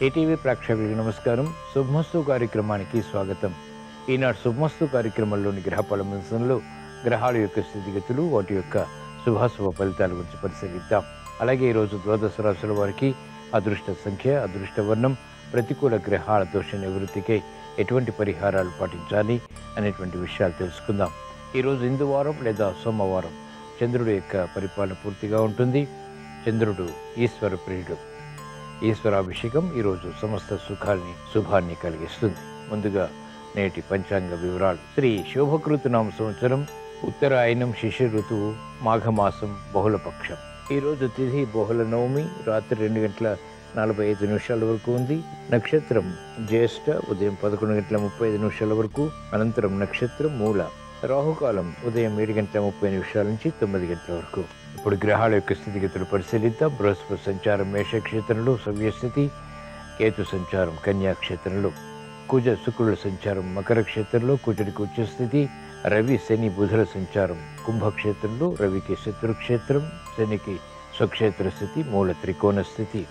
ATV ప్రేక్షకులకు నమస్కారం. శుభమస్తు కార్యక్రమానికి స్వాగతం. ఈనాడు శుభమస్తు కార్యక్రమంలోని గ్రహ పరామర్శంలో గ్రహాల యొక్క స్థితిగతులు, వాటి యొక్క శుభాశుభ ఫలితాల గురించి పరిశీలిద్దాం. అలాగే ఈరోజు ద్వాదశ రాశుల వారికి అదృష్ట సంఖ్య, అదృష్ట వర్ణం, ప్రతికూల గ్రహాల దోష నివృత్తికై ఎటువంటి పరిహారాలు పాటించాలి అనేటువంటి విషయాలు తెలుసుకుందాం. ఈరోజు ఇందువారం లేదా సోమవారం చంద్రుడి యొక్క పరిపాలన పూర్తిగా ఉంటుంది. చంద్రుడు ఈశ్వర ప్రియుడు. ఈశ్వరాభిషేకం ఈరోజు సమస్త శుభాన్ని కలిగిస్తుంది. ముందుగా నేటి పంచాంగ వివరాలు. శ్రీ శోభకృతనామ సంవత్సరం, ఉత్తరాయణం, శిశిర ఋతువు, మాఘమాసం, బహుళపక్షం. ఈరోజు తిథి బహుళ నవమి, రాత్రి 2:45 వరకు ఉంది. నక్షత్రం జ్యేష్ఠ, ఉదయం 11:35 వరకు. అనంతరం నక్షత్రం మూల. రాహుకాలం ఉదయం 7:30 నుంచి 9 గంటల వరకు. ఇప్పుడు గ్రహాల యొక్క స్థితిగతులు పరిశీలిద్దాం. బృహస్పతి సంచారం మేషక్షేత్రంలో సవ్యస్థితి, కేతు సంచారం కన్యాక్షేత్రంలో, కుజ శుక్రుల సంచారం మకర క్షేత్రంలో, కుజుడికి ఉచ్చస్థితి, రవి శని బుధుల సంచారం కుంభక్షేత్రంలో, రవికి శత్రుక్షేత్రం, శనికి స్వక్షేత్ర స్థితి, మూల త్రికోణ స్థితి,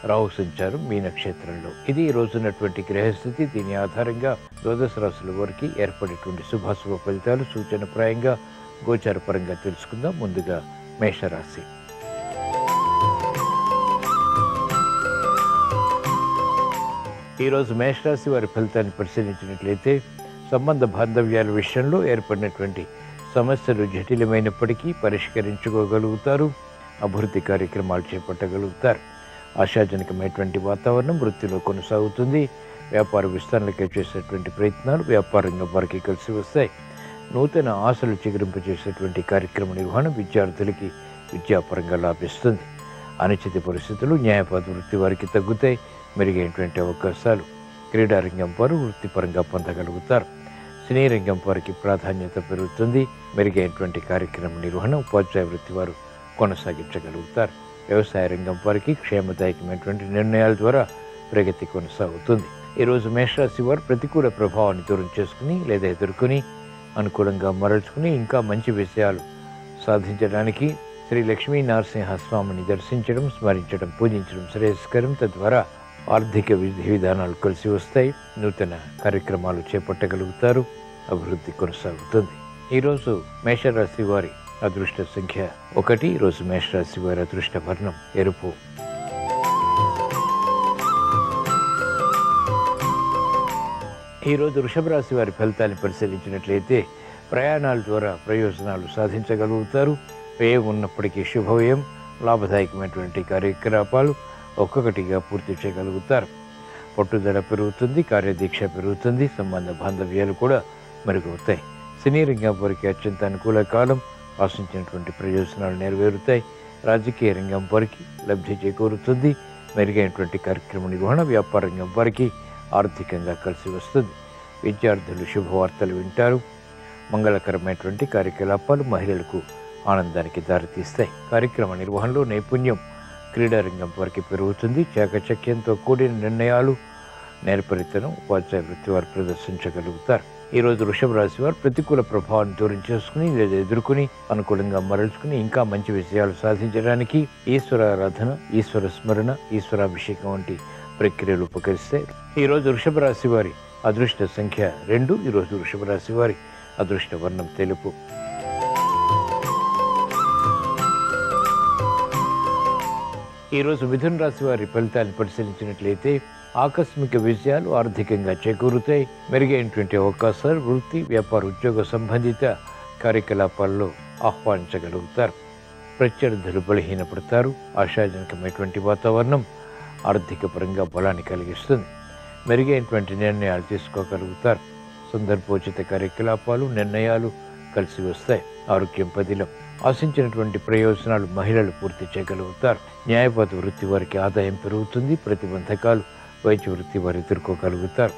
రాహు సంచారం మీనక్షేత్రంలో. ఇది ఈ రోజున్నటువంటి గ్రహస్థితి. దీని ఆధారంగా ద్వాదశ రాశుల వారికి ఏర్పడేటువంటి శుభాశుభ ఫలితాలు సూచనప్రాయంగా గోచారపరంగా తెలుసుకుందాం. ముందుగా మేషరాశి. ఈరోజు మేషరాశి వారి ఫలితాన్ని పరిశీలించినట్లయితే సంబంధ బాంధవ్యాల విషయంలో ఏర్పడినటువంటి సమస్యలు జటిలమైనప్పటికీ పరిష్కరించుకోగలుగుతారు. అభివృద్ధి కార్యక్రమాలు చేపట్టగలుగుతారు. ఆశాజనకమైనటువంటి వాతావరణం వృత్తిలో కొనసాగుతుంది. వ్యాపార విస్తరణలకై చేసేటువంటి ప్రయత్నాలు వ్యాపారంగా వారికి కలిసి వస్తాయి. నూతన ఆశలు చిగురింపజేసేటువంటి కార్యక్రమ నిర్వహణ విద్యార్థులకి విద్యాపరంగా లాభిస్తుంది. అనిశ్చిత పరిస్థితులు న్యాయపాద వృత్తి వారికి తగ్గుతాయి. మెరుగైనటువంటి అవకాశాలు క్రీడారంగం వారు వృత్తిపరంగా పొందగలుగుతారు. సినీ రంగం వారికి ప్రాధాన్యత పెరుగుతుంది. మెరుగైనటువంటి కార్యక్రమ నిర్వహణ ఉపాధ్యాయ వృత్తి వారు కొనసాగించగలుగుతారు. వ్యవసాయ రంగం వారికి క్షేమదాయకమైనటువంటి నిర్ణయాల ద్వారా ప్రగతి కొనసాగుతుంది. ఈరోజు మేషరాశి వారు ప్రతికూల ప్రభావాన్ని దూరం చేసుకుని లేదా ఎదుర్కొని అనుకూలంగా మరల్చుకుని ఇంకా మంచి విషయాలు సాధించడానికి శ్రీ లక్ష్మీ నరసింహస్వామిని దర్శించడం, స్మరించడం, పూజించడం శ్రేయస్కరం. తద్వారా ఆర్థిక విధి విధానాలు కలిసి వస్తాయి. నూతన కార్యక్రమాలు చేపట్టగలుగుతారు. అభివృద్ధి కొనసాగుతుంది. ఈరోజు మేషరాశి వారి అదృష్ట సంఖ్య 1. ఈరోజు మేషరాశి వారి అదృష్ట వర్ణం ఎరుపు. ఈరోజు వృషభ రాశి వారి ఫలితాన్ని పరిశీలించినట్లయితే ప్రయాణాల ద్వారా ప్రయోజనాలు సాధించగలుగుతారు. వ్యయం ఉన్నప్పటికీ శుభవ్యయం, లాభదాయకమైనటువంటి కార్యకలాపాలు ఒక్కొక్కటిగా పూర్తి చేయగలుగుతారు. పట్టుదల పెరుగుతుంది, కార్యదీక్ష పెరుగుతుంది. సంబంధ బాంధవ్యాలు కూడా మెరుగవుతాయి. సినీ రంగం వారికి అత్యంత అనుకూల కాలం. ఆశించినటువంటి ప్రయోజనాలు నెరవేరుతాయి. రాజకీయ రంగం వారికి లబ్ధి చేకూరుతుంది. మెరుగైనటువంటి కార్యక్రమ నిర్వహణ వ్యాపార రంగం వారికి ఆర్థికంగా కలిసి వస్తుంది. విద్యార్థులు శుభవార్తలు వింటారు. మంగళకరమైనటువంటి కార్యకలాపాలు మహిళలకు ఆనందానికి దారితీస్తాయి. కార్యక్రమ నిర్వహణలో నైపుణ్యం క్రీడారంగం వారికి పెరుగుతుంది. చాకచక్యంతో కూడిన నిర్ణయాలు, నేర్పరితనం ఉపాధ్యాయ వృత్తి వారు ప్రదర్శించగలుగుతారు. ఈరోజు వృషభ రాశి వారు ప్రతికూల ప్రభావాన్ని దూరం చేసుకుని లేదా ఎదుర్కొని అనుకూలంగా మరల్చుకుని ఇంకా మంచి విషయాలు సాధించడానికి ఈశ్వరారాధన, ఈశ్వర స్మరణ, ఈశ్వరాభిషేకం వంటి ప్రక్రియలు ఉపకరిస్తాయి. ఈరోజు వృషభ రాశి వారి అదృష్ట సంఖ్య 2. ఈరోజు వృషభ రాశి వారి అదృష్ట వర్ణం తెలుపు. ఈరోజు మిథున రాశి వారి ఫలితాన్ని పరిశీలించినట్లయితే ఆకస్మిక విజయాలు ఆర్థికంగా చేకూరుతాయి. మెరుగైనటువంటి అవకాశాలు వృత్తి, వ్యాపార, ఉద్యోగ సంబంధిత కార్యకలాపాల్లో ఆహ్వానించగలుగుతారు. ప్రత్యర్థులు బలహీనపడతారు. ఆశాజనకమైనటువంటి వాతావరణం ఆర్థిక పరంగా బలాన్ని కలిగిస్తుంది. మెరుగైనటువంటి నిర్ణయాలు తీసుకోగలుగుతారు. సందర్భోచిత కార్యకలాపాలు, నిర్ణయాలు కలిసి వస్తాయి. ఆరోగ్యం పదిలం. ఆశించినటువంటి ప్రయోజనాలు మహిళలు పూర్తి చేయగలుగుతారు. న్యాయపాద వృత్తి వారికి ఆదాయం పెరుగుతుంది. ప్రతిబంధకాలు వైద్య వృత్తి వారు ఎదుర్కోగలుగుతారు.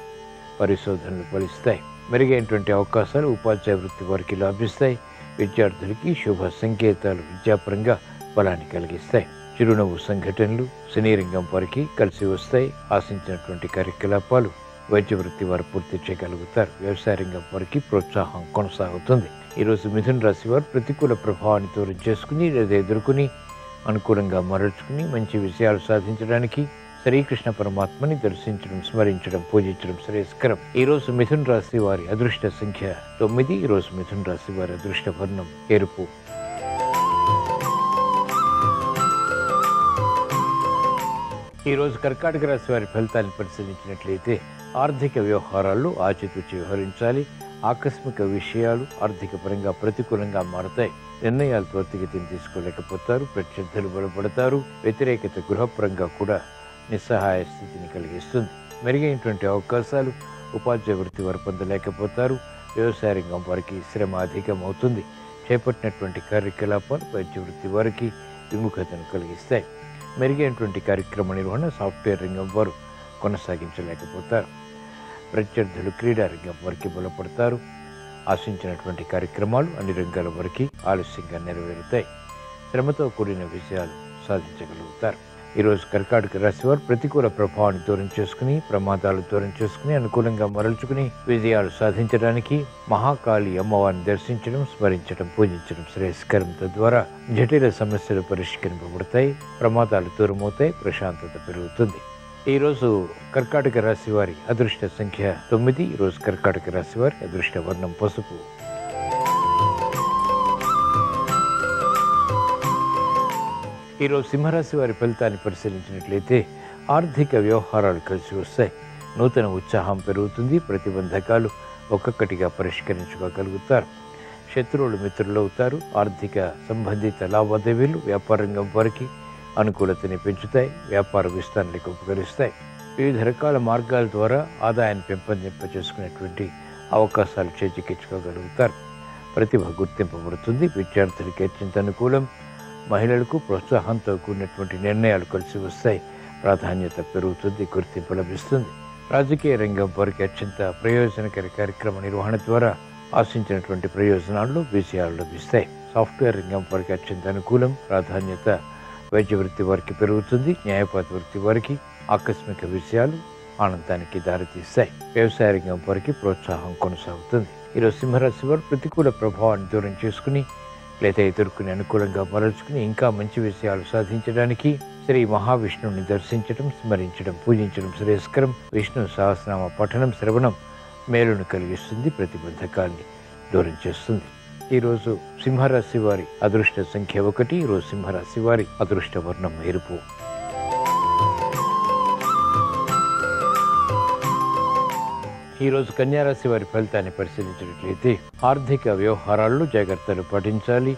పరిశోధనలు ఫలిస్తాయి. మెరుగైనటువంటి అవకాశాలు ఉపాధ్యాయ వృత్తి వారికి లాభిస్తాయి. విద్యార్థులకి శుభ సంకేతాలు విద్యాపరంగా బలాన్ని కలిగిస్తాయి. చిరునవ్వు సంఘటనలు సినీ రంగం వారికి కలిసి వస్తాయి. ఆశించినటువంటి కార్యకలాపాలు వైద్య వృత్తి వారు పూర్తి చేయగలుగుతారు. వ్యవసాయ రంగం వారికి ప్రోత్సాహం కొనసాగుతుంది. ఈరోజు మిథున రాశి వారు ప్రతికూల ప్రభావాన్ని దూరం చేసుకుని లేదా ఎదుర్కొని అనుకూలంగా మరల్చుకుని మంచి విషయాలు సాధించడానికి శ్రీకృష్ణ పరమాత్మని దర్శించడం, స్మరించడం, పూజించడం శ్రేయస్కరం. ఈరోజు మిథున రాశి వారి అదృష్ట సంఖ్య 9. ఈరోజు మిథున రాశి వారి అదృష్ట వర్ణం ఎరుపు. ఈరోజు కర్కాటక రాశి వారి ఫలితాన్ని పరిశీలించినట్లయితే ఆర్థిక వ్యవహారాల్లో ఆచితూచి వ్యవహరించాలి. ఆకస్మిక విషయాలు ఆర్థిక పరంగా ప్రతికూలంగా మారతాయి. నిర్ణయాలు త్వరితగతిని తీసుకోలేకపోతారు. ప్రత్యర్థులు బలపడతారు. వ్యతిరేకత గృహపరంగా కూడా నిస్సహాయ స్థితిని కలిగిస్తుంది. మెరుగైనటువంటి అవకాశాలు ఉపాధ్యాయ వృత్తి వారు పొందలేకపోతారు. వ్యవసాయ రంగం వారికి శ్రమ అధికమవుతుంది. చేపట్టినటువంటి కార్యకలాపాలు వైద్య వృత్తి వారికి విముఖతను కలిగిస్తాయి. మెరుగైనటువంటి కార్యక్రమ నిర్వహణ సాఫ్ట్వేర్ రంగం వారు కొనసాగించలేకపోతారు. ప్రత్యర్థులు క్రీడా రంగం వారికి బలపడతారు. ఆశించినటువంటి కార్యక్రమాలు అన్ని రంగాల వారికి ఆలస్యంగా నెరవేరుతాయి. శ్రమతో కూడిన విజయాలు సాధించగలుగుతారు. ఈరోజు కర్కాటక రాశి వారు ప్రతికూల ప్రభావాన్ని దూరం చేసుకుని, ప్రమాదాలు దూరం చేసుకుని, అనుకూలంగా మరల్చుకుని విజయాలు సాధించడానికి మహాకాళి అమ్మవారిని దర్శించడం, స్మరించడం, పూజించడం శ్రేయస్కరం. తద్వారా జటిల సమస్యలు పరిష్కరింపబడతాయి. ప్రమాదాలు దూరమవుతాయి. ప్రశాంతత పెరుగుతుంది. ఈరోజు కర్కాటక రాశి వారి అదృష్ట సంఖ్య 9. ఈరోజు కర్కాటక రాశి వారి అదృష్ట వర్ణం పసుపు. ఈరోజు సింహరాశి వారి ఫలితాన్ని పరిశీలించినట్లయితే ఆర్థిక వ్యవహారాలు కలిసి వస్తాయి. నూతన ఉత్సాహం పెరుగుతుంది. ప్రతిబంధకాలు ఒక్కొక్కటిగా పరిష్కరించుకోగలుగుతారు. శత్రువులు మిత్రులు అవుతారు. ఆర్థిక సంబంధిత లావాదేవీలు వ్యాపార రంగం వారికి అనుకూలతని పెంచుతాయి. వ్యాపార విస్తరణకు ఉపకరిస్తాయి. వివిధ రకాల మార్గాల ద్వారా ఆదాయాన్ని పెంపొందింపచేసుకునేటువంటి అవకాశాలు చేజిక్కించుకోగలుగుతారు. ప్రతిభ గుర్తింపబడుతుంది. విద్యార్థులకి అత్యంత అనుకూలం. మహిళలకు ప్రోత్సాహంతో కూడినటువంటి నిర్ణయాలు కలిసి వస్తాయి. ప్రాధాన్యత పెరుగుతుంది. గుర్తింపు లభిస్తుంది. రాజకీయ రంగం వారికి అత్యంత ప్రయోజనకర కార్యక్రమ నిర్వహణ ద్వారా ఆశించినటువంటి ప్రయోజనాల్లో విజయాలు లభిస్తాయి. సాఫ్ట్వేర్ రంగం వారికి అత్యంత అనుకూలం. ప్రాధాన్యత వైద్య వృత్తి వారికి పెరుగుతుంది. న్యాయపాత వృత్తి వారికి ఆకస్మిక విషయాలు ఆనందానికి దారితీస్తాయి. వ్యవసాయ రంగం వారికి ప్రోత్సాహం కొనసాగుతుంది. ఈరోజు సింహరాశి వారు ప్రతికూల ప్రభావాన్ని దూరం చేసుకుని లేదా ఎదుర్కొని అనుకూలంగా మరల్చుకుని ఇంకా మంచి విషయాలు సాధించడానికి శ్రీ మహావిష్ణువుని దర్శించడం, స్మరించడం, పూజించడం శ్రేయస్కరం. విష్ణు సహస్రనామ పఠనం, శ్రవణం మేలును కలిగిస్తుంది. ప్రతిబంధకాల్ని దూరం చేస్తుంది. ఈరోజు సింహరాశి వారి అదృష్ట సంఖ్య 1. ఈరోజు సింహరాశి వారి అదృష్ట వర్ణం ఎరుపు. ఈరోజు కన్యారాశి వారి ఫలితాన్ని పరిశీలించినట్లయితే ఆర్థిక వ్యవహారాల్లో జాగ్రత్తలు పాటించాలి.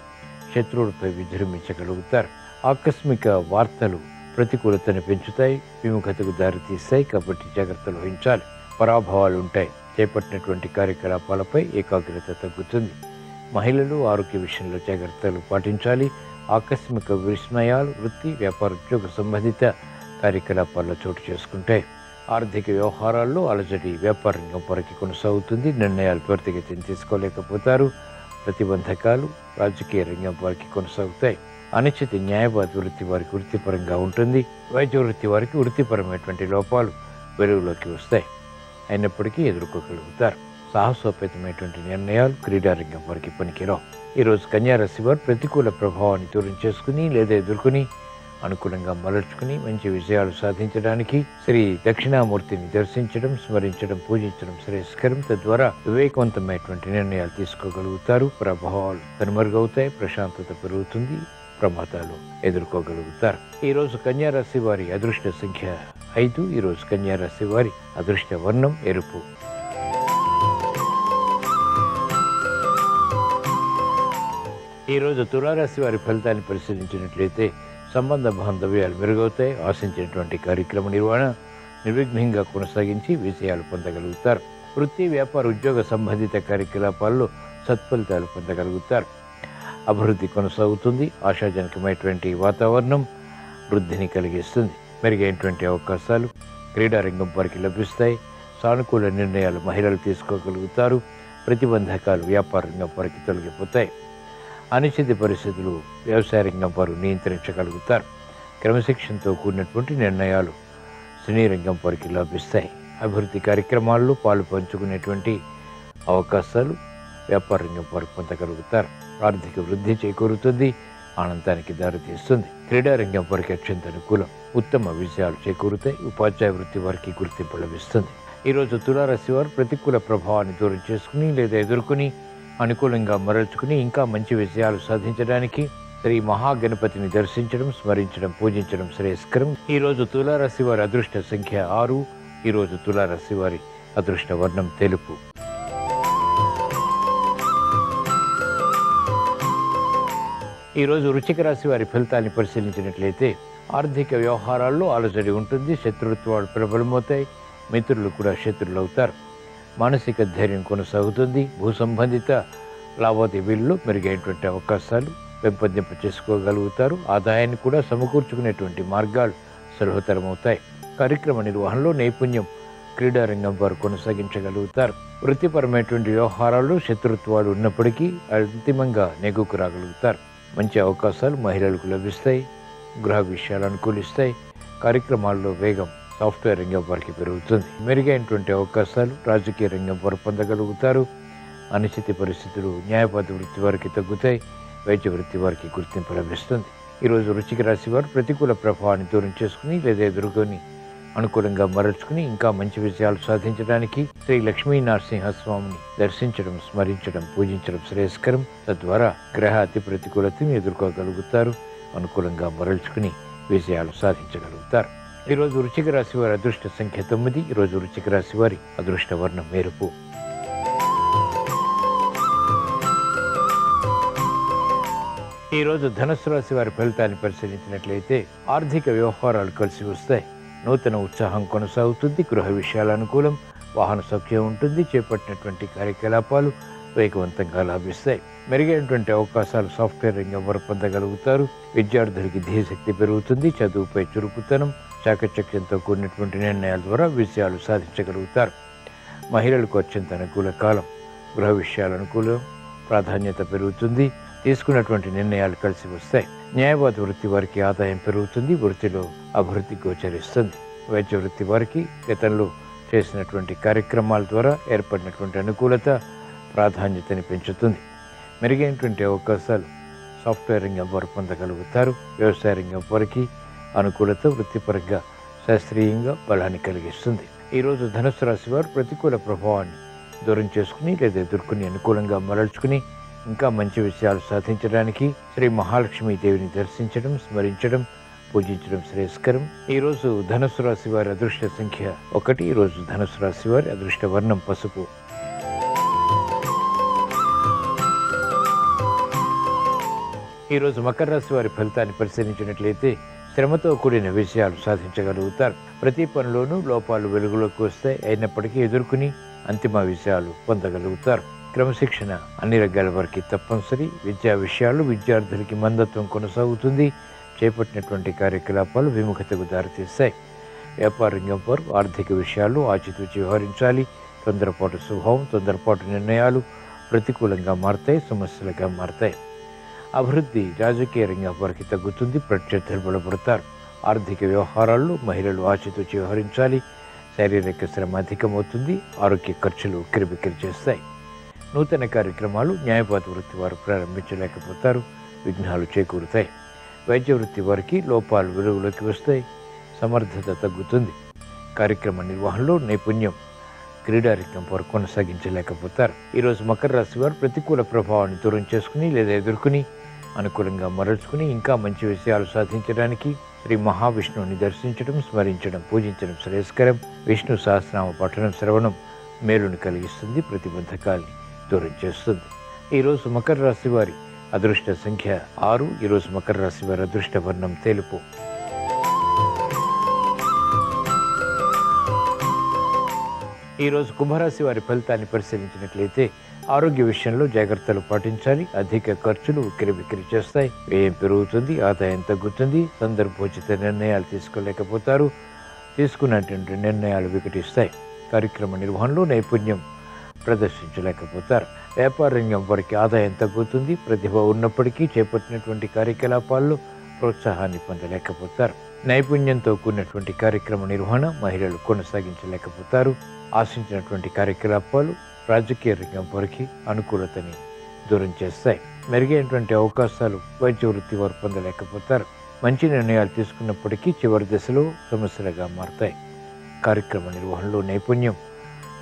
శత్రువులపై విజృంభించగలుగుతారు. ఆకస్మిక వార్తలు ప్రతికూలతను పెంచుతాయి. విముఖతకు దారితీస్తాయి. కాబట్టి జాగ్రత్తలు వహించాలి. పరాభవాలు ఉంటాయి. చేపట్టినటువంటి కార్యకలాపాలపై ఏకాగ్రత తగ్గుతుంది. మహిళలు ఆరోగ్య విషయంలో జాగ్రత్తలు పాటించాలి. ఆకస్మిక విస్మయాలు వృత్తి, వ్యాపార, ఉద్యోగ సంబంధిత కార్యకలాపాల్లో చోటు చేసుకుంటాయి. ఆర్థిక వ్యవహారాల్లో అలజడి వ్యాపార రంగం వరకు కొనసాగుతుంది. నిర్ణయాలు త్వరితగతిని తీసుకోలేకపోతారు. ప్రతిబంధకాలు రాజకీయ రంగం వారికి కొనసాగుతాయి. అనిశ్చిత న్యాయవాద వృత్తి వారికి వృత్తిపరంగా ఉంటుంది. వైద్య వృత్తి వారికి వృత్తిపరమైనటువంటి లోపాలు వెలుగులోకి వస్తాయి. అయినప్పటికీ ఎదుర్కోగలుగుతారు. సాహసోపేతమైనటువంటి నిర్ణయాలు క్రీడారంగం వారికి పనికిరావు. ఈరోజు కన్యారాశి వారు ప్రతికూల ప్రభావాన్ని దూరం చేసుకుని లేదా ఎదుర్కొని అనుకూలంగా మరల్చుకుని మంచి విజయాలు సాధించడానికి శ్రీ దక్షిణామూర్తిని దర్శించడం, స్మరించడం, పూజించడం శ్రేయస్కరం. తద్వారా వివేకవంతమైనటువంటి నిర్ణయాలు తీసుకోగలుగుతారు. ప్రభావాలు కనుమరుగవుతాయి. ప్రశాంతత పెరుగుతుంది. ప్రమాదాలు ఎదుర్కోగలుగుతారు. ఈరోజు కన్యారాశి వారి అదృష్ట సంఖ్య 5. ఈరోజు కన్యారాశి వారి అదృష్ట వర్ణం ఎరుపు. ఈరోజు తులారాశి వారి ఫలితాన్ని పరిశీలించినట్లయితే సంబంధ బాంధవ్యాలు మెరుగవుతాయి. ఆశించినటువంటి కార్యక్రమ నిర్వహణ నిర్విఘ్నంగా కొనసాగించి విజయాలు పొందగలుగుతారు. వృత్తి, వ్యాపార, ఉద్యోగ సంబంధిత కార్యకలాపాల్లో సత్ఫలితాలు పొందగలుగుతారు. అభివృద్ధి కొనసాగుతుంది. ఆశాజనకమైనటువంటి వాతావరణం వృద్ధిని కలిగిస్తుంది. మెరుగైనటువంటి అవకాశాలు క్రీడారంగం వారికి లభిస్తాయి. సానుకూల నిర్ణయాలు మహిళలు తీసుకోగలుగుతారు. ప్రతిబంధకాలు వ్యాపార రంగం వారికి తొలగిపోతాయి. అనిశ్చిత పరిస్థితులు వ్యవసాయ రంగం వారు నియంత్రించగలుగుతారు. క్రమశిక్షణతో కూడినటువంటి నిర్ణయాలు సినీ రంగం వారికి లభిస్తాయి. అభివృద్ధి కార్యక్రమాల్లో పాలు పంచుకునేటువంటి అవకాశాలు వ్యాపార రంగం వారు పొందగలుగుతారు. ఆర్థిక వృద్ధి చేకూరుతుంది. ఆనందానికి దారితీస్తుంది. క్రీడారంగం వారికి అత్యంత అనుకూలం. ఉత్తమ విజయాలు చేకూరుతాయి. ఉపాధ్యాయ వృత్తి వారికి గుర్తింపు లభిస్తుంది. ఈరోజు తులారాశి వారు ప్రతికూల ప్రభావాన్ని దూరం చేసుకుని లేదా ఎదుర్కొని అనుకూలంగా మరల్చుకుని ఇంకా మంచి విజయాలు సాధించడానికి శ్రీ మహాగణపతిని దర్శించడం, స్మరించడం, పూజించడం శ్రేయస్కరం. ఈరోజు తులారాశి వారి అదృష్ట సంఖ్య 6. ఈరోజు తులారాశి వారి అదృష్ట వర్ణం తెలుపు. ఈరోజు వృశ్చిక రాశి వారి ఫలితాన్ని పరిశీలించినట్లయితే ఆర్థిక వ్యవహారాల్లో అలజడి ఉంటుంది. శత్రుత్వాలు ప్రబలమవుతాయి. మిత్రులు కూడా శత్రువులు అవుతారు. మానసిక ధైర్యం కొనసాగుతుంది. భూ సంబంధిత లావాదేవీల్లో మెరుగైనటువంటి అవకాశాలు పెంపొందింప చేసుకోగలుగుతారు. ఆదాయాన్ని కూడా సమకూర్చుకునేటువంటి మార్గాలు సులభతరమవుతాయి. కార్యక్రమ నిర్వహణలో నైపుణ్యం క్రీడారంగం వారు కొనసాగించగలుగుతారు. వృత్తిపరమైనటువంటి వ్యవహారాల్లో శత్రుత్వాలు ఉన్నప్పటికీ అంతిమంగా నెగ్గుకు రాగలుగుతారు. మంచి అవకాశాలు మహిళలకు లభిస్తాయి. గృహ విషయాలు అనుకూలిస్తాయి. కార్యక్రమాల్లో వేగం సాఫ్ట్వేర్ రంగం వారికి పెరుగుతుంది. మెరుగైనటువంటి అవకాశాలు రాజకీయ రంగం వారు పొందగలుగుతారు. అనిశ్చిత పరిస్థితులు న్యాయవాద వృత్తి వారికి తగ్గుతాయి. వైద్య వృత్తి వారికి గుర్తింపు లభిస్తుంది. ఈరోజు వృశ్చిక రాశి వారు ప్రతికూల ప్రభావాన్ని దూరం చేసుకుని లేదా ఎదుర్కొని అనుకూలంగా మరల్చుకుని ఇంకా మంచి విజయాలు సాధించడానికి శ్రీ లక్ష్మీ నరసింహస్వామిని దర్శించడం, స్మరించడం, పూజించడం శ్రేయస్కరం. తద్వారా గ్రహ అతి ప్రతికూలతను ఎదుర్కోగలుగుతారు. అనుకూలంగా మరల్చుకుని విజయాలు సాధించగలుగుతారు. ఈరోజు వృశ్చిక రాశి వారి అదృష్ట సంఖ్య 9. ఈరోజు వృశ్చిక రాశి వారి అదృష్ట వర్ణం ఎరుపు. ఈరోజు ధనుస్సు రాశి వారి ఫలితాన్ని పరిశీలించినట్లయితే ఆర్థిక వ్యవహారాలు కలిసి వస్తాయి. నూతన ఉత్సాహం కొనసాగుతుంది. గృహ విషయాల అనుకూలం. వాహన సౌఖ్యం ఉంటుంది. చేపట్టినటువంటి కార్యకలాపాలు వేగవంతంగా లాభిస్తాయి. మెరుగైనటువంటి అవకాశాలు సాఫ్ట్వేర్ రంగం వారు పొందగలుగుతారు. విద్యార్థులకి ధ్యేయశక్తి పెరుగుతుంది. చదువుపై చురుకుతనం, చాకచక్యంతో కూడినటువంటి నిర్ణయాల ద్వారా విజయాలు సాధించగలుగుతారు. మహిళలకు అత్యంత అనుకూల కాలం. గృహ విషయాల అనుకూలం. ప్రాధాన్యత పెరుగుతుంది. తీసుకున్నటువంటి నిర్ణయాలు కలిసి వస్తాయి. న్యాయవాద వృత్తి వారికి ఆదాయం పెరుగుతుంది. వృత్తిలో అభివృద్ధి గోచరిస్తుంది. వైద్య వృత్తి వారికి గతంలో చేసినటువంటి కార్యక్రమాల ద్వారా ఏర్పడినటువంటి అనుకూలత ప్రాధాన్యతని పెంచుతుంది. మెరుగైనటువంటి అవకాశాలు సాఫ్ట్వేర్ రంగం వారు పొందగలుగుతారు. వ్యవసాయ రంగం వారికి అనుకూలత వృత్తిపరంగా శాస్త్రీయంగా బలాన్ని కలిగిస్తుంది. ఈరోజు ధనుస్సు రాశి వారు ప్రతికూల ప్రభావాన్ని దూరం చేసుకుని లేదా ఎదుర్కొని అనుకూలంగా మరల్చుకుని ఇంకా మంచి విషయాలు సాధించడానికి శ్రీ మహాలక్ష్మీ దేవిని దర్శించడం, స్మరించడం, పూజించడం శ్రేయస్కరం. ఈరోజు ధనుస్సు రాశి వారి అదృష్ట సంఖ్య 1. ఈరోజు ధనుస్సు రాశి వారి అదృష్ట వర్ణం పసుపు. ఈరోజు మకర రాశి వారి ఫలితాన్ని పరిశీలించినట్లయితే శ్రమతో కూడిన విజయాలు సాధించగలుగుతారు. ప్రతి పనిలోనూ లోపాలు వెలుగులోకి వస్తాయి. అయినప్పటికీ ఎదుర్కొని అంతిమ విజయాలు పొందగలుగుతారు. క్రమశిక్షణ అన్ని రంగాల వారికి తప్పనిసరి. విద్యా విషయాలు విద్యార్థులకి మందత్వం కొనసాగుతుంది. చేపట్టినటువంటి కార్యకలాపాలు విముఖతకు దారితీస్తాయి. వ్యాపార రంగం వారు ఆర్థిక విషయాల్లో ఆచితూచి వ్యవహరించాలి. తొందరపాటు స్వభావం, తొందరపాటు నిర్ణయాలు ప్రతికూలంగా మారతాయి, సమస్యలుగా మారతాయి. అభివృద్ధి రాజకీయ రంగం వారికి తగ్గుతుంది. ప్రత్యర్థులు బలపడతారు. ఆర్థిక వ్యవహారాల్లో మహిళలు ఆచితూచి వ్యవహరించాలి. శారీరక శ్రమ అధికమవుతుంది. ఆరోగ్య ఖర్చులు ఉక్కిరిబిక్కిరి చేస్తాయి. నూతన కార్యక్రమాలు న్యాయవాద వృత్తి వారు ప్రారంభించలేకపోతారు. విఘ్నాలు చేకూరుతాయి. వైద్య వృత్తి వారికి లోపాలు వెలుగులోకి వస్తాయి. సమర్థత తగ్గుతుంది. కార్యక్రమ నిర్వహణలో నైపుణ్యం క్రీడారంగం వారు కొనసాగించలేకపోతారు. ఈరోజు మకర రాశి వారు ప్రతికూల ప్రభావాన్ని దూరం చేసుకుని లేదా ఎదుర్కొని అనుకూలంగా మరల్చుకుని ఇంకా మంచి విషయాలు సాధించడానికి శ్రీ మహావిష్ణువుని దర్శించడం, స్మరించడం, పూజించడం శ్రేయస్కరం. విష్ణు సహస్రనామ పఠనం, శ్రవణం మేలును కలిగిస్తుంది. ప్రతిబంధకాల్ని దూరం చేస్తుంది. ఈరోజు మకర రాశి వారి అదృష్ట సంఖ్య 6. ఈరోజు మకర రాశి వారి అదృష్ట వర్ణం తెలుపు. ఈరోజు కుంభరాశి వారి ఫలితాన్ని పరిశీలించినట్లయితే ఆరోగ్య విషయంలో జాగ్రత్తలు పాటించాలి. అధిక ఖర్చులు ఉక్కిరిబిక్కిరి చేస్తాయి. వ్యయం పెరుగుతుంది. ఆదాయం తగ్గుతుంది. సందర్భోచిత నిర్ణయాలు తీసుకోలేకపోతారు. తీసుకున్నటువంటి నిర్ణయాలు వికటిస్తాయి. కార్యక్రమ నిర్వహణలో నైపుణ్యం ప్రదర్శించలేకపోతారు. వ్యాపార రంగం వారికి ఆదాయం తగ్గుతుంది. ప్రతిభ ఉన్నప్పటికీ చేపట్టినటువంటి కార్యకలాపాల్లో ప్రోత్సాహాన్ని పొందలేకపోతారు. నైపుణ్యంతో కూడినటువంటి కార్యక్రమ నిర్వహణ మహిళలు కొనసాగించలేకపోతారు. ఆశించినటువంటి కార్యకలాపాలు రాజకీయ రంగం వారికి అనుకూలతని దూరం చేస్తాయి. మెరుగైనటువంటి అవకాశాలు వైద్య వృత్తి వారు పొందలేకపోతారు. మంచి నిర్ణయాలు తీసుకున్నప్పటికీ చివరి దశలో సమస్యలుగా మారుతాయి. కార్యక్రమ నిర్వహణలో నైపుణ్యం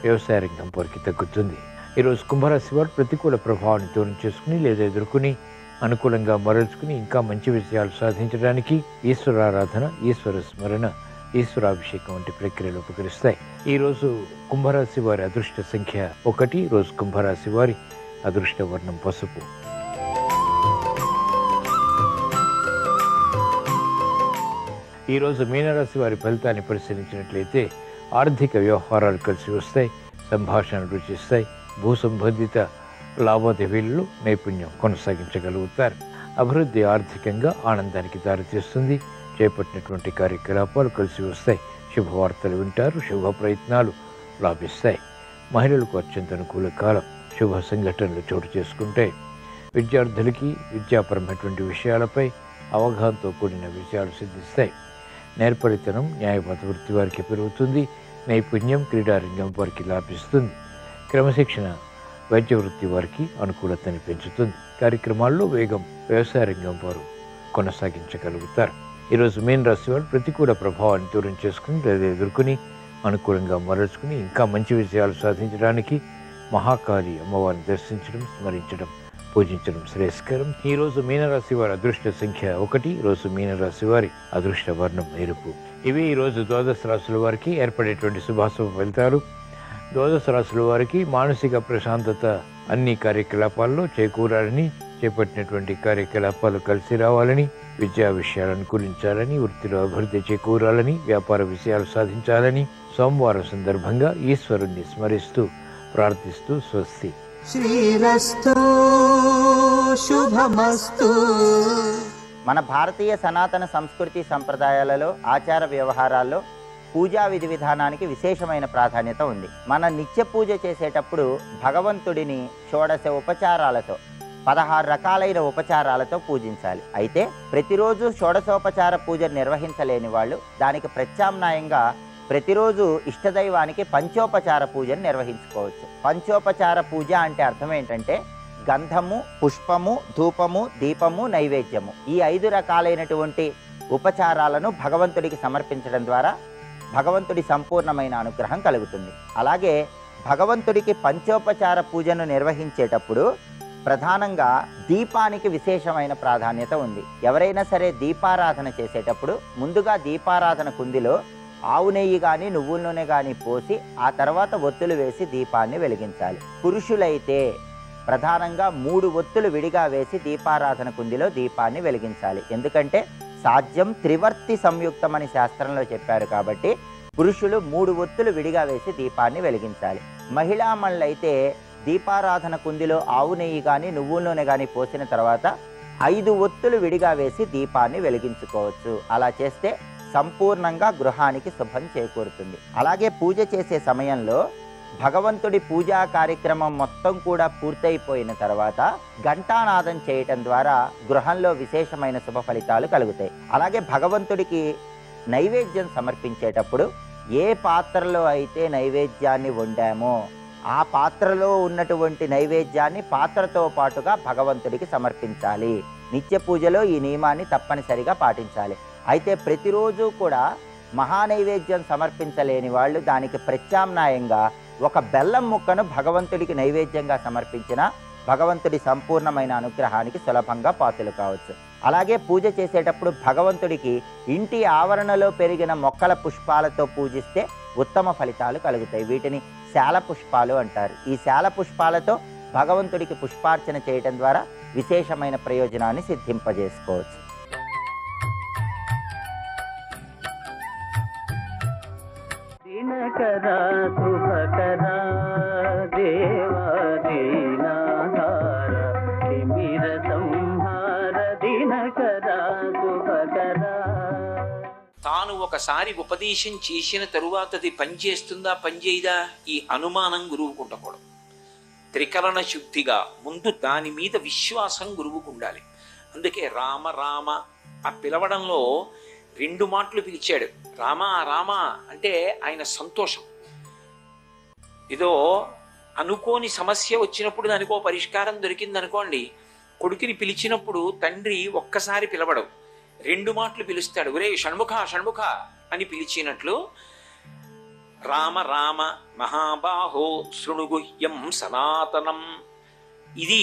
వ్యవసాయ రంగం వారికి తగ్గుతుంది. ఈరోజు కుంభరాశి వారు ప్రతికూల ప్రభావాన్ని దూరం చేసుకుని లేదా ఎదుర్కొని అనుకూలంగా మరల్చుకుని ఇంకా మంచి విషయాలు సాధించడానికి ఈశ్వరారాధన, ఈశ్వర స్మరణ, ఈశ్వరాభిషేకం వంటి ప్రక్రియలు ఉపకరిస్తాయి. ఈరోజు కుంభరాశి వారి అదృష్ట సంఖ్య 1. రోజు కుంభరాశి వారి అదృష్ట వర్ణం పసుపు. ఈరోజు మీనరాశి వారి ఫలితాన్ని పరిశీలించినట్లయితే ఆర్థిక వ్యవహారాలు కలిసి వస్తాయి, సంభాషణలు రుచిస్తాయి, భూ సంబంధిత లావాదేవీలలో నైపుణ్యం కొనసాగించగలుగుతారు. అభివృద్ధి ఆర్థికంగా ఆనందానికి దారితీస్తుంది. చేపట్టినటువంటి కార్యకలాపాలు కలిసి వస్తాయి. శుభవార్తలు వింటారు. శుభ ప్రయత్నాలు లాభిస్తాయి. మహిళలకు అత్యంత అనుకూల కాలం. శుభ సంఘటనలు చోటు చేసుకుంటాయి. విద్యార్థులకి విద్యాపరమైనటువంటి విషయాలపై అవగాహనతో కూడిన విషయాలు సిద్ధిస్తాయి. నేర్పరితనం న్యాయబద్ధ వృత్తి వారికి పెరుగుతుంది. నైపుణ్యం క్రీడారంగం వారికి లాభిస్తుంది. క్రమశిక్షణ వైద్య వృత్తి వారికి అనుకూలతని పెంచుతుంది. కార్యక్రమాల్లో వేగం వ్యవసాయ రంగం వారు కొనసాగించగలుగుతారు. ఈరోజు మీన రాశి వారు ప్రతికూల ప్రభావాన్ని దూరం చేసుకుని లేదా ఎదుర్కొని అనుకూలంగా మరల్చుకుని ఇంకా మంచి విజయాలు సాధించడానికి మహాకాళి అమ్మవారిని దర్శించడం, స్మరించడం, పూజించడం శ్రేయస్కరం. ఈరోజు మీనరాశి వారి అదృష్ట సంఖ్య 1. రోజు మీనరాశి వారి అదృష్ట వర్ణం ఎరుపు. ఇవి ఈరోజు ద్వాదశ రాశుల వారికి ఏర్పడేటువంటి శుభాశుభ ఫలితాలు. ద్వాదశ రాశుల వారికి మానసిక ప్రశాంతత అన్ని కార్యకలాపాల్లో చేకూరాలని, చేపట్టినటువంటి కార్యకలాపాలు కలిసి రావాలని, విద్యా విషయాలు అనుకూలించాలని, వృత్తిలో అభివృద్ధి చేకూరాలని, వ్యాపార విషయాలు సాధించాలని సోమవారం సందర్భంగా ఈశ్వరుణ్ణి స్మరిస్తూ ప్రార్థిస్తూ స్వస్తి. శ్రీరస్తు శుభమస్తు. మన భారతీయ సనాతన సంస్కృతి సంప్రదాయాలలో ఆచార వ్యవహారాల్లో పూజా విధి విధానానికి విశేషమైన ప్రాధాన్యత ఉంది. మన నిత్య పూజ చేసేటప్పుడు భగవంతుడిని షోడశ ఉపచారాలతో 16 రకాలైన ఉపచారాలతో పూజించాలి. అయితే ప్రతిరోజు షోడశోపచార పూజ నిర్వహించలేని వాళ్ళు దానికి ప్రత్యామ్నాయంగా ప్రతిరోజు ఇష్టదైవానికి పంచోపచార పూజను నిర్వహించుకోవచ్చు. పంచోపచార పూజ అంటే అర్థం ఏంటంటే గంధము, పుష్పము, ధూపము, దీపము, నైవేద్యము ఈ 5 రకాలైనటువంటి ఉపచారాలను భగవంతుడికి సమర్పించడం ద్వారా భగవంతుడి సంపూర్ణమైన అనుగ్రహం కలుగుతుంది. అలాగే భగవంతుడికి పంచోపచార పూజను నిర్వహించేటప్పుడు ప్రధానంగా దీపానికి విశేషమైన ప్రాధాన్యత ఉంది. ఎవరైనా సరే దీపారాధన చేసేటప్పుడు ముందుగా దీపారాధన కుందిలో ఆవు నెయ్యి కానీ నువ్వుల నూనె కానీ పోసి ఆ తర్వాత ఒత్తులు వేసి దీపాన్ని వెలిగించాలి. పురుషులైతే ప్రధానంగా 3 ఒత్తులు విడిగా వేసి దీపారాధన కుందిలో దీపాన్ని వెలిగించాలి. ఎందుకంటే సాధ్యం త్రివర్తి సంయుక్తం అని శాస్త్రంలో చెప్పారు కాబట్టి పురుషులు 3 ఒత్తులు విడిగా వేసి దీపాన్ని వెలిగించాలి. మహిళామణులైతే దీపారాధన కుందిలో ఆవు నెయ్యి కానీ నువ్వుల నూనె కానీ పోసిన తర్వాత 5 ఒత్తులు విడిగా వేసి దీపాన్ని వెలిగించుకోవచ్చు. అలా చేస్తే సంపూర్ణంగా గృహానికి శుభం చేకూరుతుంది. అలాగే పూజ చేసే సమయంలో భగవంతుడి పూజా కార్యక్రమం మొత్తం కూడా పూర్తయిపోయిన తర్వాత ఘంటానాదం చేయటం ద్వారా గృహంలో విశేషమైన శుభ ఫలితాలు కలుగుతాయి. అలాగే భగవంతుడికి నైవేద్యం సమర్పించేటప్పుడు ఏ పాత్రలో అయితే నైవేద్యాన్ని వండామో ఆ పాత్రలో ఉన్నటువంటి నైవేద్యాన్ని పాత్రతో పాటుగా భగవంతుడికి సమర్పించాలి. నిత్య పూజలో ఈ నియమాన్ని తప్పనిసరిగా పాటించాలి. అయితే ప్రతిరోజు కూడా మహానైవేద్యం సమర్పించలేని వాళ్ళు దానికి ప్రత్యామ్నాయంగా ఒక బెల్లం ముక్కను భగవంతుడికి నైవేద్యంగా సమర్పించిన భగవంతుడి సంపూర్ణమైన అనుగ్రహానికి సులభంగా పాత్రలు కావచ్చు. అలాగే పూజ చేసేటప్పుడు భగవంతుడికి ఇంటి ఆవరణలో పెరిగిన మొక్కల పుష్పాలతో పూజిస్తే ఉత్తమ ఫలితాలు కలుగుతాయి. వీటిని శాల పుష్పాలు అంటారు. ఈ శాల పుష్పాలతో భగవంతుడికి పుష్పార్చన చేయటం ద్వారా విశేషమైన ప్రయోజనాన్ని సిద్ధింపజేసుకోవచ్చు. దినకరా శుభకరా దేవా దీనాహార తిమిర సంహార దినకరా శుభకరా. తాను ఒకసారి ఉపదేశం చేసిన తరువాతది పనిచేస్తుందా పనిచేయదా ఈ అనుమానం గురువుకు ఉండకూడదు. త్రికరణ శుద్ధిగా ముందు దాని మీద విశ్వాసం గురువుకు ఉండాలి. అందుకే రామ రామ ఆ పిలవడంలో 2 మాటలు పిలిచాడు. రామ రామ అంటే ఆయన సంతోషం. ఏదో అనుకోని సమస్య వచ్చినప్పుడు దానికో పరిష్కారం దొరికిందనుకోండి, కొడుకుని పిలిచినప్పుడు తండ్రి ఒక్కసారి పిలవడు, 2 మాటలు పిలుస్తాడు. ఒరే షణ్ముఖ షణ్ముఖ అని పిలిచినట్లు రామ రామ మహాబాహో శృణుగుహ్యం సనాతనం. ఇది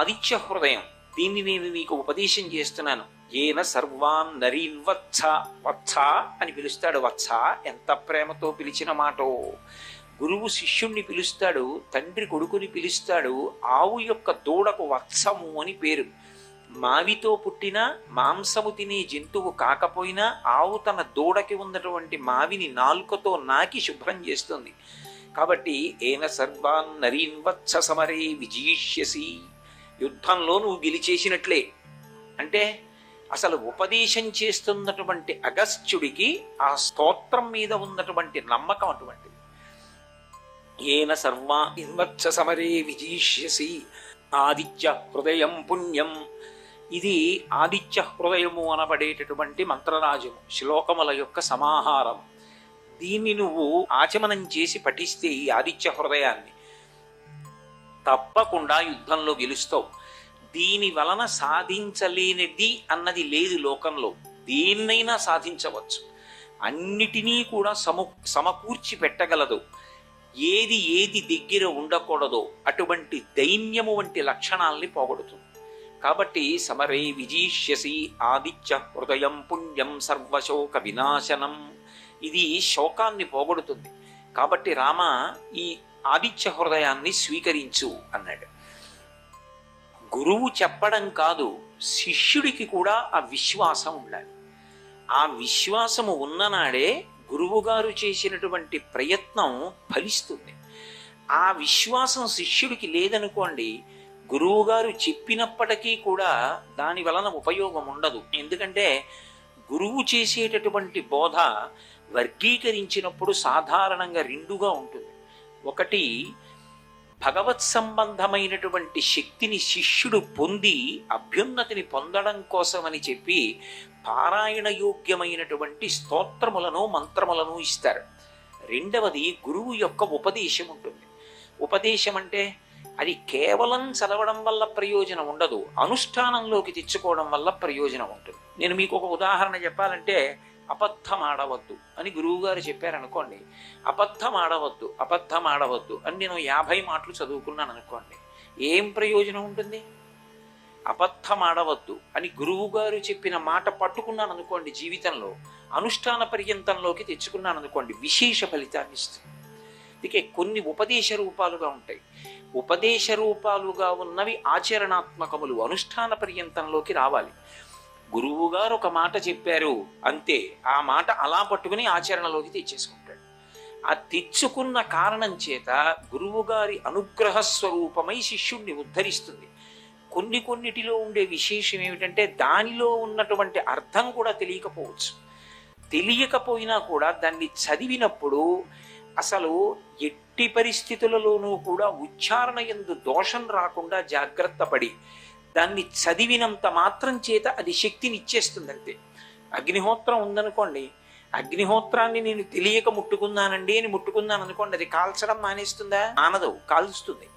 ఆదిత్య హృదయం. దీన్ని నేను మీకు ఉపదేశం చేస్తున్నాను. ఏన సర్వాన్ నరీన్వత్స, వత్స అని పిలుస్తాడు. వత్స ఎంత ప్రేమతో పిలిచిన మాటో. గురువు శిష్యుణ్ణి పిలుస్తాడు, తండ్రి కొడుకుని పిలుస్తాడు. ఆవు యొక్క దూడకు వత్సము అని పేరు. మావితో పుట్టిన మాంసము తినే జంతువు కాకపోయినా ఆవు తన దూడకి ఉన్నటువంటి మావిని నాలుకతో నాకి శుభ్రం చేస్తుంది. కాబట్టి ఏన సర్వాన్ నరీన్వత్స సమరే విజయిష్యసి, యుద్ధంలో నువ్వు గెలిచేసినట్లే. అంటే అసలు ఉపదేశం చేస్తున్నటువంటి అగస్త్యుడికి ఆ స్తోత్రం మీద ఉన్నటువంటి నమ్మకం అటువంటిది. ఏన సర్వాన్వత్స సమరే విజయిష్యసి ఆదిత్య హృదయం పుణ్యం. ఇది ఆదిత్య హృదయము అనబడేటటువంటి మంత్రరాజము, శ్లోకముల యొక్క సమాహారం. దీన్ని నువ్వు ఆచమనం చేసి పఠిస్తే ఈ ఆదిత్య హృదయాన్ని తప్పకుండా యుద్ధంలో గెలుస్తావు. దీని వలన సాధించలేనిది అన్నది లేదు లోకంలో. దేన్నైనా సాధించవచ్చు. అన్నిటినీ కూడా సమకూర్చి పెట్టగలదు. ఏది ఏది దగ్గర ఉండకూడదో అటువంటి దైన్యము వంటి లక్షణాల్ని పోగొడుతుంది. కాబట్టి సమరే విజయిష్యసి ఆదిత్య హృదయం పుణ్యం సర్వశోక వినాశనం. ఇది శోకాన్ని పోగొడుతుంది. కాబట్టి రామ ఈ ఆదిత్య హృదయాన్ని స్వీకరించు అన్నాడు. గురువు చెప్పడం కాదు, శిష్యుడికి కూడా ఆ విశ్వాసం ఉండాలి. ఆ విశ్వాసము ఉన్ననాడే గురువుగారు చేసినటువంటి ప్రయత్నం ఫలిస్తుంది. ఆ విశ్వాసం శిష్యుడికి లేదనుకోండి, గురువుగారు చెప్పినప్పటికీ కూడా దాని వలన ఉపయోగం ఉండదు. ఎందుకంటే గురువు చేసేటటువంటి బోధ వర్గీకరించినప్పుడు సాధారణంగా 2గా ఉంటుంది. ఒకటి, భగవత్ సంబంధమైనటువంటి శక్తిని శిష్యుడు పొంది అభ్యున్నతిని పొందడం కోసమని చెప్పి పారాయణ యోగ్యమైనటువంటి స్తోత్రములను మంత్రములను ఇస్తారు. రెండవది, గురువు యొక్క ఉపదేశం ఉంటుంది. ఉపదేశం అంటే అది కేవలం చదవడం వల్ల ప్రయోజనం ఉండదు, అనుష్ఠానంలోకి తెచ్చుకోవడం వల్ల ప్రయోజనం ఉంటుంది. నేను మీకు ఒక ఉదాహరణ చెప్పాలంటే, అబద్ధం ఆడవద్దు అని గురువుగారు చెప్పారనుకోండి. అబద్ధం ఆడవద్దు, అబద్ధం ఆడవద్దు అని నేను 50 మాటలు చదువుకున్నాను అనుకోండి, ఏం ప్రయోజనం ఉంటుంది? అబద్ధం ఆడవద్దు అని గురువుగారు చెప్పిన మాట పట్టుకున్నాను అనుకోండి, జీవితంలో అనుష్ఠాన పర్యంతంలోకి తెచ్చుకున్నాను అనుకోండి, విశేష ఫలితాన్ని ఇస్తుంది. అందుకే కొన్ని ఉపదేశ రూపాలుగా ఉంటాయి. ఉపదేశ రూపాలుగా ఉన్నవి ఆచరణాత్మకములు, అనుష్ఠాన పర్యంతంలోకి రావాలి. గురువుగారు ఒక మాట చెప్పారు అంతే, ఆ మాట అలా పట్టుకుని ఆచరణలోకి తెచ్చేసుకుంటాడు. ఆ తెచ్చుకున్న కారణం చేత గురువుగారి అనుగ్రహ స్వరూపమై శిష్యుణ్ణి ఉద్ధరిస్తుంది. కొన్నిటిలో ఉండే విశేషం ఏమిటంటే, దానిలో ఉన్నటువంటి అర్థం కూడా తెలియకపోవచ్చు. తెలియకపోయినా కూడా దాన్ని చదివినప్పుడు అసలు ఎట్టి పరిస్థితులలోనూ కూడా ఉచ్చారణ యందు దోషం రాకుండా జాగ్రత్త పడి దాన్ని చదివినంత మాత్రం చేత అది శక్తిని ఇచ్చేస్తుందంతే. అగ్నిహోత్రం ఉందనుకోండి, అగ్నిహోత్రాన్ని నేను తెలియక ముట్టుకున్నానండి అని ముట్టుకున్నాను అనుకోండి, అది కాల్చడం మానేస్తుందా? మానదు, కాల్చుతుంది.